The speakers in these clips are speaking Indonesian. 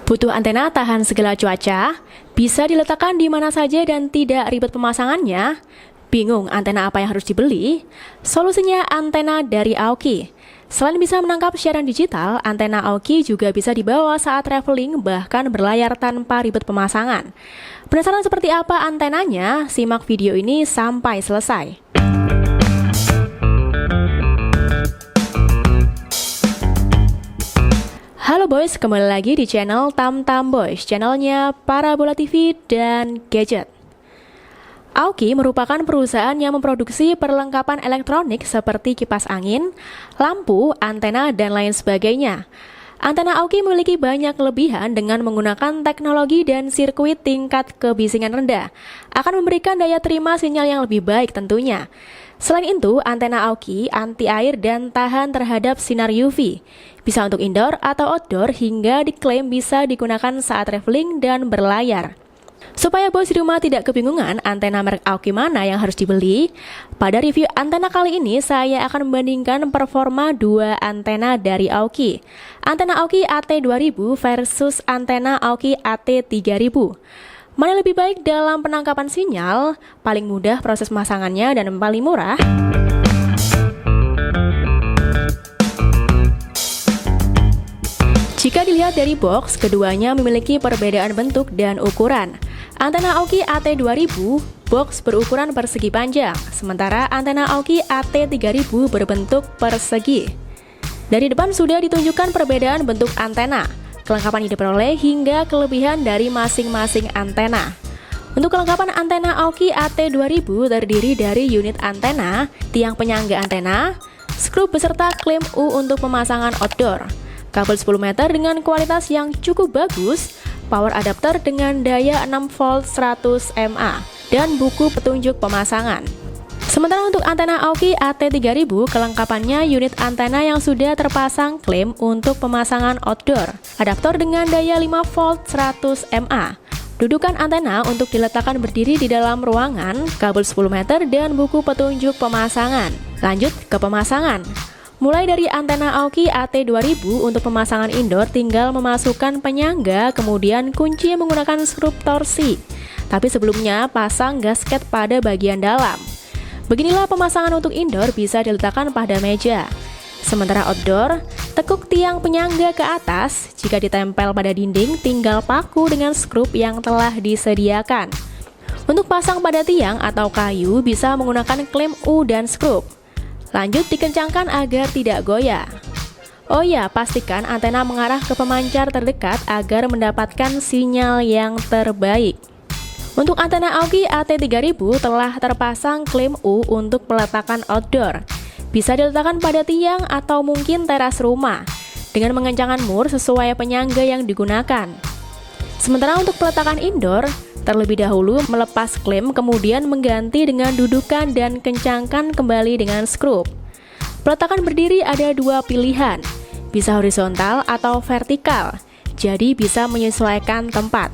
Butuh antena tahan segala cuaca, bisa diletakkan di mana saja dan tidak ribet pemasangannya? Bingung antena apa yang harus dibeli? Solusinya antena dari Aoki. Selain bisa menangkap siaran digital, antena Aoki juga bisa dibawa saat traveling bahkan berlayar tanpa ribet pemasangan. Penasaran seperti apa antenanya? Simak video ini sampai selesai. Halo boys, kembali lagi di channel Tamtam Boys, channelnya Parabola TV dan Gadget. Aoki merupakan perusahaan yang memproduksi perlengkapan elektronik seperti kipas angin, lampu, antena, dan lain sebagainya. Antena Aoki memiliki banyak kelebihan dengan menggunakan teknologi dan sirkuit tingkat kebisingan rendah. Akan memberikan daya terima sinyal yang lebih baik tentunya. Selain itu, antena Aoki anti air dan tahan terhadap sinar UV. Bisa untuk indoor atau outdoor hingga diklaim bisa digunakan saat traveling dan berlayar. Supaya bos di rumah tidak kebingungan antena merek Aoki mana yang harus dibeli, pada review antena kali ini saya akan membandingkan performa dua antena dari Aoki. Antena Aoki AT2000 versus antena Aoki AT3000. Mana lebih baik dalam penangkapan sinyal, paling mudah proses pemasangannya, dan paling murah? Jika dilihat dari box, keduanya memiliki perbedaan bentuk dan ukuran. Antena Aoki AT2000 box berukuran persegi panjang, sementara antena Aoki AT3000 berbentuk persegi. Dari depan sudah ditunjukkan perbedaan bentuk antena, kelengkapan yang diperoleh hingga kelebihan dari masing-masing antena. Untuk kelengkapan antena Aoki AT2000 terdiri dari unit antena, tiang penyangga antena, skrup beserta klem U untuk pemasangan outdoor, kabel 10 meter dengan kualitas yang cukup bagus, power adapter dengan daya 6 volt 100 mA, dan buku petunjuk pemasangan. Sementara untuk antena Aoki AT3000, kelengkapannya unit antena yang sudah terpasang klem untuk pemasangan outdoor, adaptor dengan daya 5 volt 100 mA, dudukan antena untuk diletakkan berdiri di dalam ruangan, kabel 10 meter, dan buku petunjuk pemasangan. Lanjut ke pemasangan. Mulai dari antena Aoki AT2000 untuk pemasangan indoor tinggal memasukkan penyangga, kemudian kunci menggunakan skrup torsi. Tapi sebelumnya pasang gasket pada bagian dalam. Beginilah pemasangan untuk indoor, bisa diletakkan pada meja. Sementara outdoor, tekuk tiang penyangga ke atas, jika ditempel pada dinding tinggal paku dengan skrup yang telah disediakan. Untuk pasang pada tiang atau kayu bisa menggunakan klem U dan skrup. Lanjut dikencangkan agar tidak goyah. Oh ya, pastikan antena mengarah ke pemancar terdekat agar mendapatkan sinyal yang terbaik. Untuk antena Aoki AT3000 telah terpasang klem U untuk peletakan outdoor. Bisa diletakkan pada tiang atau mungkin teras rumah dengan mengencangkan mur sesuai penyangga yang digunakan. Sementara untuk peletakan indoor, terlebih dahulu melepas klem kemudian mengganti dengan dudukan dan kencangkan kembali dengan skrup. Peletakan berdiri ada dua pilihan, bisa horizontal atau vertikal, jadi bisa menyesuaikan tempat.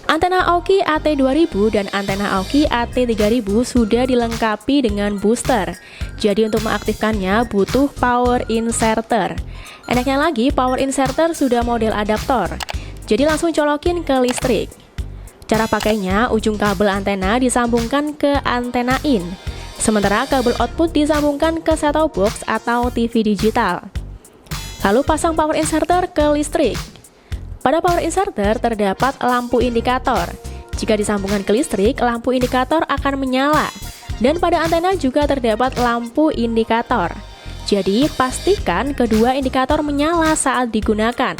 Antena Aoki AT2000 dan antena Aoki AT3000 sudah dilengkapi dengan booster. Jadi untuk mengaktifkannya butuh power inserter. Enaknya lagi power inserter sudah model adaptor. Jadi langsung colokin ke listrik. Cara pakainya, ujung kabel antena disambungkan ke antena in. Sementara kabel output disambungkan ke set-top box atau TV digital. Lalu pasang power inserter ke listrik. Pada power inserter terdapat lampu indikator. Jika disambungkan ke listrik, lampu indikator akan menyala. Dan pada antena juga terdapat lampu indikator. Jadi, pastikan kedua indikator menyala saat digunakan.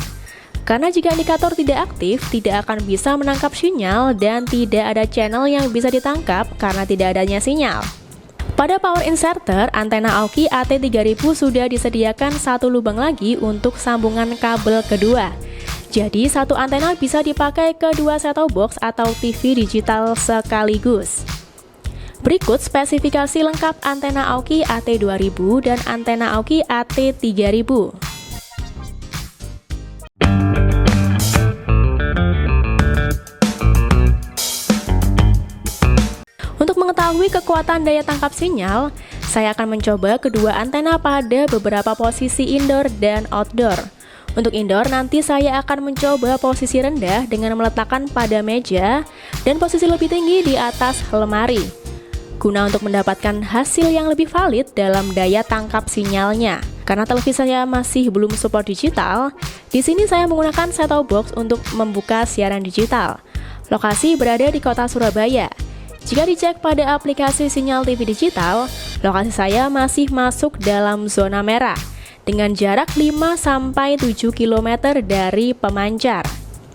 Karena jika indikator tidak aktif, tidak akan bisa menangkap sinyal dan tidak ada channel yang bisa ditangkap karena tidak adanya sinyal. Pada power inserter, antena Aoki AT3000 sudah disediakan satu lubang lagi untuk sambungan kabel kedua. Jadi satu antena bisa dipakai ke dua set-top box atau TV digital sekaligus. Berikut spesifikasi lengkap antena Aoki AT2000 dan antena Aoki AT3000. Untuk mengetahui kekuatan daya tangkap sinyal, saya akan mencoba kedua antena pada beberapa posisi indoor dan outdoor. Untuk indoor, nanti saya akan mencoba posisi rendah dengan meletakkan pada meja dan posisi lebih tinggi di atas lemari, guna untuk mendapatkan hasil yang lebih valid dalam daya tangkap sinyalnya. Karena televisi saya masih belum support digital, di sini saya menggunakan set-top box untuk membuka siaran digital. Lokasi berada di kota Surabaya. Jika dicek pada aplikasi sinyal TV digital, lokasi saya masih masuk dalam zona merah, dengan jarak 5-7 km dari pemancar.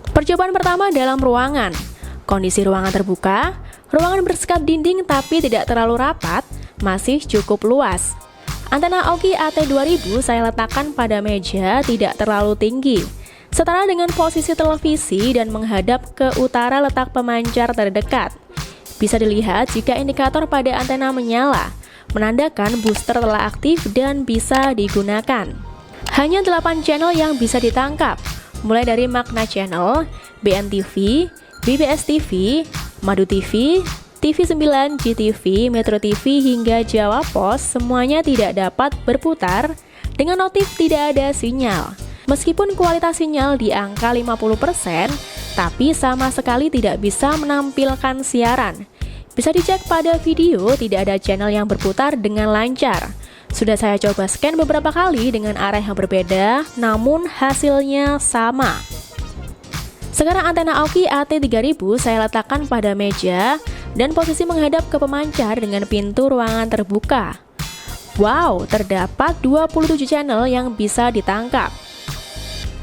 Percobaan pertama dalam ruangan. Kondisi ruangan terbuka, ruangan bersekap dinding tapi tidak terlalu rapat, masih cukup luas. Antena AOKI AT2000 saya letakkan pada meja tidak terlalu tinggi, setara dengan posisi televisi dan menghadap ke utara letak pemancar terdekat. Bisa dilihat jika indikator pada antena menyala, menandakan booster telah aktif dan bisa digunakan. Hanya 8 channel yang bisa ditangkap, mulai dari Magna Channel, BNTV, BBS TV, Madu TV, TV9, GTV, Metro TV hingga Jawa Pos, semuanya tidak dapat berputar dengan notif tidak ada sinyal. Meskipun kualitas sinyal di angka 50%, tapi sama sekali tidak bisa menampilkan siaran. Bisa dicek pada video, tidak ada channel yang berputar dengan lancar. Sudah saya coba scan beberapa kali dengan arah yang berbeda, namun hasilnya sama. Sekarang antena AOKI AT3000 saya letakkan pada meja dan posisi menghadap ke pemancar dengan pintu ruangan terbuka. Wow, terdapat 27 channel yang bisa ditangkap.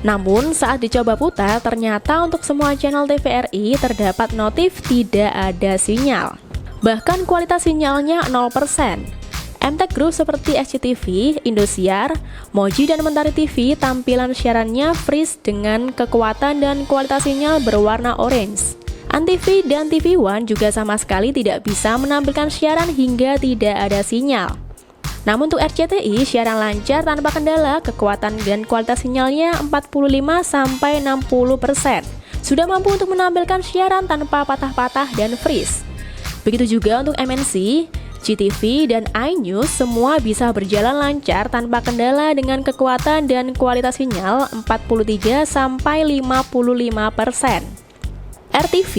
Namun saat dicoba putar, ternyata untuk semua channel TVRI terdapat notif tidak ada sinyal. Bahkan kualitas sinyalnya 0%. MTech Group seperti SCTV, Indosiar, Moji dan Mentari TV tampilan siarannya freeze dengan kekuatan dan kualitas sinyal berwarna orange. Antv dan TV One juga sama sekali tidak bisa menampilkan siaran hingga tidak ada sinyal. Namun untuk RCTI, siaran lancar tanpa kendala, kekuatan dan kualitas sinyalnya 45-60%. Sudah mampu untuk menampilkan siaran tanpa patah-patah dan freeze. Begitu juga untuk MNC, GTV, dan iNews, semua bisa berjalan lancar tanpa kendala dengan kekuatan dan kualitas sinyal 43-55%. RTV,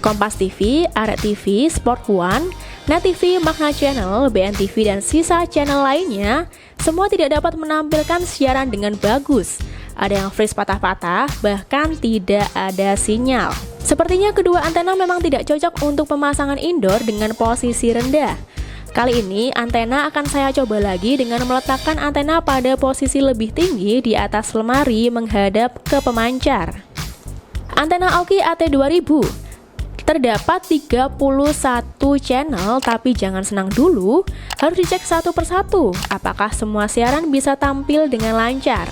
Kompas TV, Arek TV, Sport One, Net TV, Magna Channel, BNTV, dan sisa channel lainnya semua tidak dapat menampilkan siaran dengan bagus. Ada yang freeze patah-patah, bahkan tidak ada sinyal. Sepertinya kedua antena memang tidak cocok untuk pemasangan indoor dengan posisi rendah. Kali ini antena akan saya coba lagi dengan meletakkan antena pada posisi lebih tinggi di atas lemari menghadap ke pemancar. Antena AOKI AT2000 terdapat 31 channel, tapi jangan senang dulu, harus dicek satu persatu apakah semua siaran bisa tampil dengan lancar.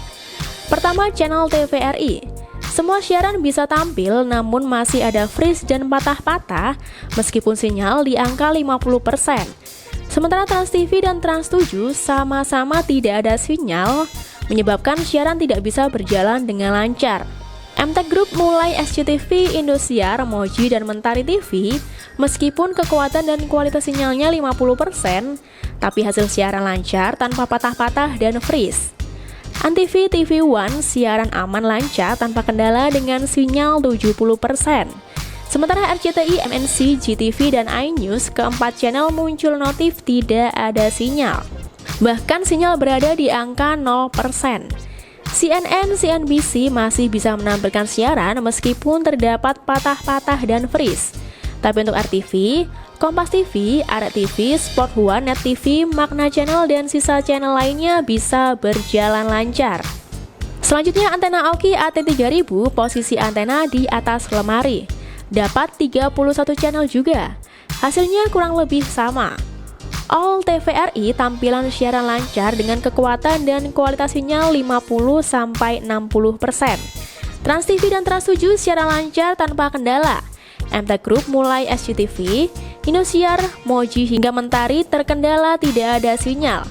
Pertama, channel TVRI. Semua siaran bisa tampil, namun masih ada freeze dan patah-patah meskipun sinyal di angka 50%. Sementara Trans TV dan Trans 7 sama-sama tidak ada sinyal, menyebabkan siaran tidak bisa berjalan dengan lancar. MTech Group mulai SCTV, Indosiar, Moji, dan Mentari TV, meskipun kekuatan dan kualitas sinyalnya 50%, tapi hasil siaran lancar tanpa patah-patah dan freeze. Antv TV One siaran aman lancar tanpa kendala dengan sinyal 70%. Sementara RCTI, MNC, GTV, dan iNews, keempat channel muncul notif tidak ada sinyal. Bahkan sinyal berada di angka 0%. CNN, CNBC masih bisa menampilkan siaran meskipun terdapat patah-patah dan freeze. Tapi untuk RTV, Kompas TV, Arek TV, Sport One, Net TV, Magna Channel, dan sisa channel lainnya bisa berjalan lancar. Selanjutnya antena AOKI AT3000, posisi antena di atas lemari. Dapat 31 channel juga. Hasilnya kurang lebih sama. All TVRI tampilan siaran lancar dengan kekuatan dan kualitas sinyal 50-60%. Trans TV dan Trans 7 siaran lancar tanpa kendala. MTech Group mulai SCTV, Indosiar, Moji hingga Mentari terkendala tidak ada sinyal.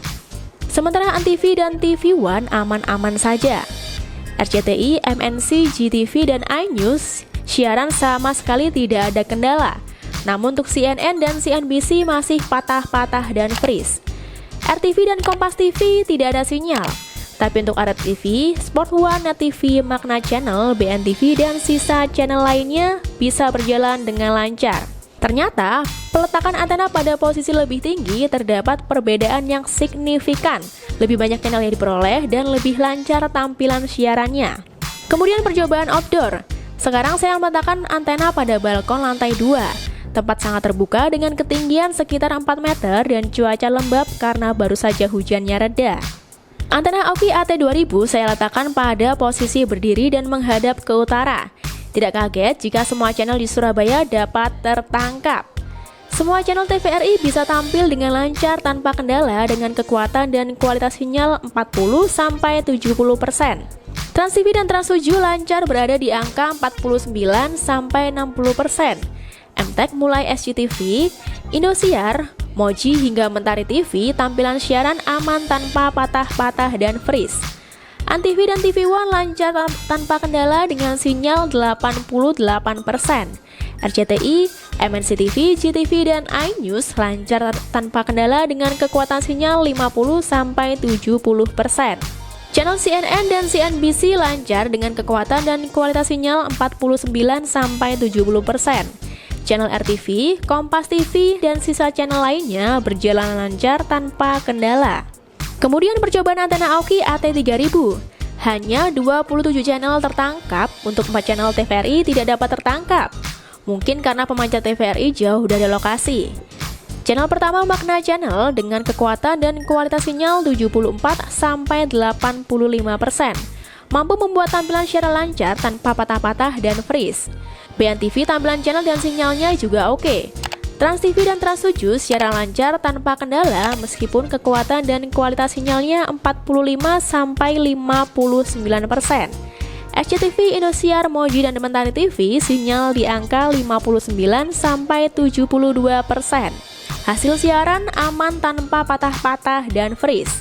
Sementara Antv dan TV One aman-aman saja. RCTI, MNC, GTV, dan iNews siaran sama sekali tidak ada kendala. Namun untuk CNN dan CNBC masih patah-patah dan freeze. RTV dan Kompas TV tidak ada sinyal, Tapi untuk Arab TV, Sport One, Net TV, Magna Channel, BNTV, dan sisa channel lainnya bisa berjalan dengan lancar. Ternyata, peletakan antena pada posisi lebih tinggi terdapat perbedaan yang signifikan. Lebih banyak channel yang diperoleh dan lebih lancar tampilan siarannya. Kemudian percobaan outdoor. Sekarang saya meletakkan antena pada balkon lantai 2. Tempat sangat terbuka dengan ketinggian sekitar 4 meter dan cuaca lembab karena baru saja hujannya reda. Antena Aoki AT2000 saya letakkan pada posisi berdiri dan menghadap ke utara. Tidak kaget jika semua channel di Surabaya dapat tertangkap. Semua channel TVRI bisa tampil dengan lancar tanpa kendala dengan kekuatan dan kualitas sinyal 40-70%. Trans TV dan Trans 7 lancar berada di angka 49-60%. MTech mulai SCTV, Indosiar, Moji hingga Mentari TV tampilan siaran aman tanpa patah-patah dan freeze. Antv dan TV One lancar tanpa kendala dengan sinyal 88%. RCTI, MNC TV, GTV, dan iNews lancar tanpa kendala dengan kekuatan sinyal 50-70%. Channel CNN dan CNBC lancar dengan kekuatan dan kualitas sinyal 49-70%. Channel RTV, Kompas TV, dan sisa channel lainnya berjalan lancar tanpa kendala. Kemudian percobaan antena Aoki AT3000. Hanya 27 channel tertangkap, untuk 4 channel TVRI tidak dapat tertangkap. Mungkin karena pemancar TVRI jauh dari lokasi. Channel pertama Magna Channel dengan kekuatan dan kualitas sinyal 74-85%. Mampu membuat tampilan secara lancar tanpa patah-patah dan freeze. BNTV tampilan channel dan sinyalnya juga oke. Trans TV dan Trans 7 secara lancar tanpa kendala meskipun kekuatan dan kualitas sinyalnya 45-59%. SCTV, Indosiar, Moji, dan Mentari TV sinyal di angka 59-72%. Hasil siaran aman tanpa patah-patah dan freeze.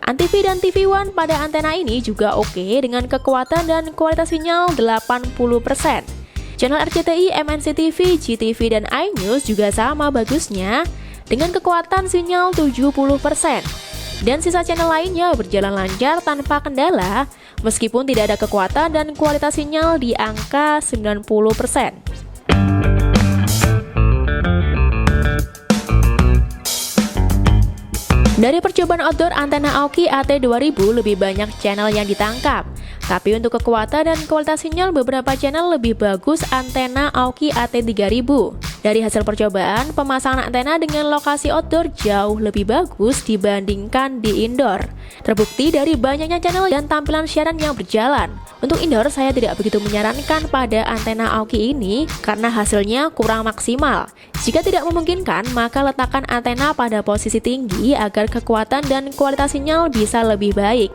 Antv dan TV One pada antena ini juga oke dengan kekuatan dan kualitas sinyal 80%. Channel RCTI, MNC TV, GTV, dan iNews juga sama bagusnya dengan kekuatan sinyal 70%. Dan sisa channel lainnya berjalan lancar tanpa kendala meskipun tidak ada kekuatan dan kualitas sinyal di angka 90%. Dari percobaan outdoor antena Aoki AT2000 lebih banyak channel yang ditangkap. Tapi untuk kekuatan dan kualitas sinyal beberapa channel lebih bagus antena Aoki AT3000. Dari hasil percobaan, pemasangan antena dengan lokasi outdoor jauh lebih bagus dibandingkan di indoor. Terbukti dari banyaknya channel dan tampilan siaran yang berjalan. Untuk indoor saya tidak begitu menyarankan pada antena Aoki ini karena hasilnya kurang maksimal. Jika tidak memungkinkan, maka letakkan antena pada posisi tinggi agar kekuatan dan kualitas sinyal bisa lebih baik.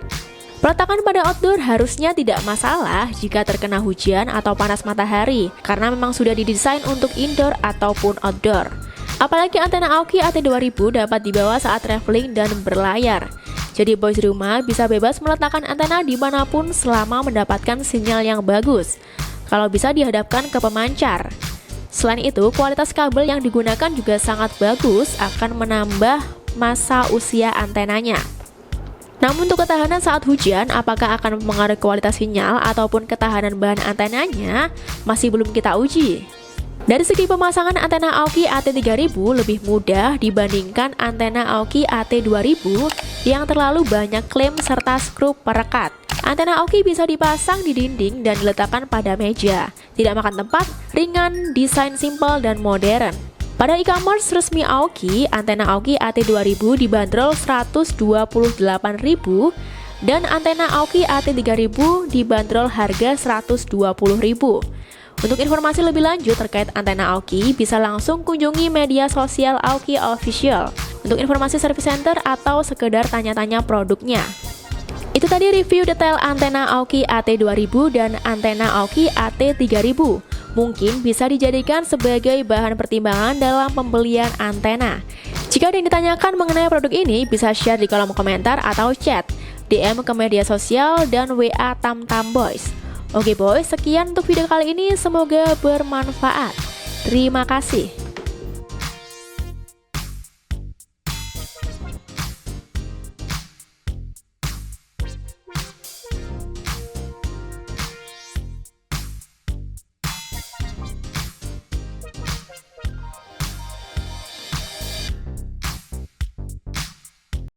Peletakan pada outdoor harusnya tidak masalah jika terkena hujan atau panas matahari, karena memang sudah didesain untuk indoor ataupun outdoor. Apalagi antena Aoki AT2000 dapat dibawa saat traveling dan berlayar. Jadi boys di rumah bisa bebas meletakkan antena dimanapun selama mendapatkan sinyal yang bagus. Kalau bisa dihadapkan ke pemancar. Selain itu, kualitas kabel yang digunakan juga sangat bagus, akan menambah masa usia antenanya. Namun untuk ketahanan saat hujan, apakah akan mempengaruhi kualitas sinyal ataupun ketahanan bahan antenanya, masih belum kita uji. Dari segi pemasangan antena Aoki AT3000 lebih mudah dibandingkan antena Aoki AT2000 yang terlalu banyak klem serta skru perekat. Antena Aoki bisa dipasang di dinding dan diletakkan pada meja. Tidak makan tempat, ringan, desain simpel dan modern. Pada e-commerce resmi Aoki, antena Aoki AT2000 dibanderol Rp128.000 dan antena Aoki AT3000 dibanderol harga Rp120.000. Untuk informasi lebih lanjut terkait antena Aoki, bisa langsung kunjungi media sosial Aoki Official untuk informasi service center atau sekedar tanya-tanya produknya. Itu tadi review detail antena Aoki AT2000 dan antena Aoki AT3000. Mungkin bisa dijadikan sebagai bahan pertimbangan dalam pembelian antena. Jika ada yang ditanyakan mengenai produk ini, bisa share di kolom komentar atau chat, DM ke media sosial, dan WA Tamtam Boys. Oke boys, sekian untuk video kali ini, semoga bermanfaat. Terima kasih.